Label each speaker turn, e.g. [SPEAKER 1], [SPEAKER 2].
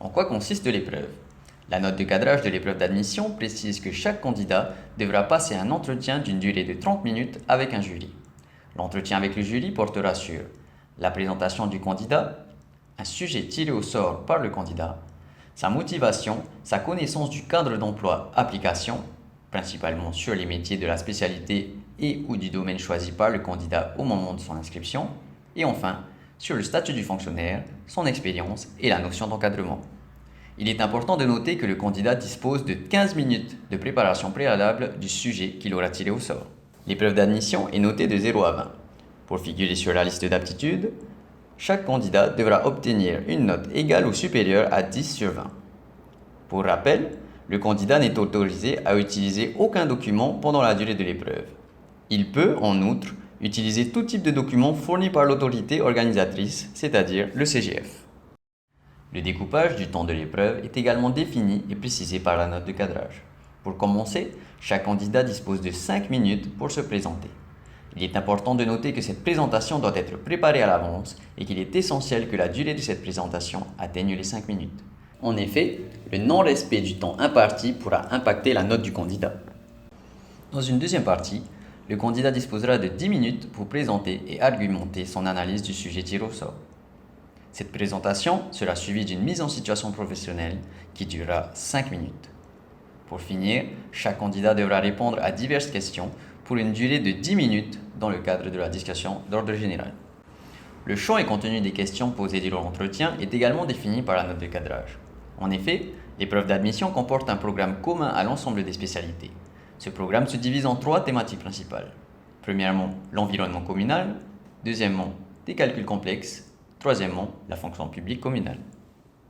[SPEAKER 1] En quoi consiste l'épreuve? La note de cadrage de l'épreuve d'admission précise que chaque candidat devra passer un entretien d'une durée de 30 minutes avec un jury. L'entretien avec le jury portera sur la présentation du candidat, un sujet tiré au sort par le candidat, sa motivation, sa connaissance du cadre d'emploi application, principalement sur les métiers de la spécialité et ou du domaine choisi par le candidat au moment de son inscription, et enfin, sur le statut du fonctionnaire, son expérience et la notion d'encadrement. Il est important de noter que le candidat dispose de 15 minutes de préparation préalable du sujet qu'il aura tiré au sort. L'épreuve d'admission est notée de 0 à 20. Pour figurer sur la liste d'aptitudes, chaque candidat devra obtenir une note égale ou supérieure à 10 sur 20. Pour rappel, le candidat n'est autorisé à utiliser aucun document pendant la durée de l'épreuve. Il peut, en outre, utiliser tout type de document fourni par l'autorité organisatrice, c'est-à-dire le CGF. Le découpage du temps de l'épreuve est également défini et précisé par la note de cadrage. Pour commencer, chaque candidat dispose de 5 minutes pour se présenter. Il est important de noter que cette présentation doit être préparée à l'avance et qu'il est essentiel que la durée de cette présentation atteigne les 5 minutes. En effet, le non-respect du temps imparti pourra impacter la note du candidat. Dans une deuxième partie, le candidat disposera de 10 minutes pour présenter et argumenter son analyse du sujet tiré au sort. Cette présentation sera suivie d'une mise en situation professionnelle qui durera 5 minutes. Pour finir, chaque candidat devra répondre à diverses questions pour une durée de 10 minutes dans le cadre de la discussion d'ordre général. Le champ et contenu des questions posées durant l'entretien est également défini par la note de cadrage. En effet, l'épreuve d'admission comporte un programme commun à l'ensemble des spécialités. Ce programme se divise en 3 thématiques principales. Premièrement, l'environnement communal. Deuxièmement, des calculs complexes. Troisièmement, la fonction publique communale.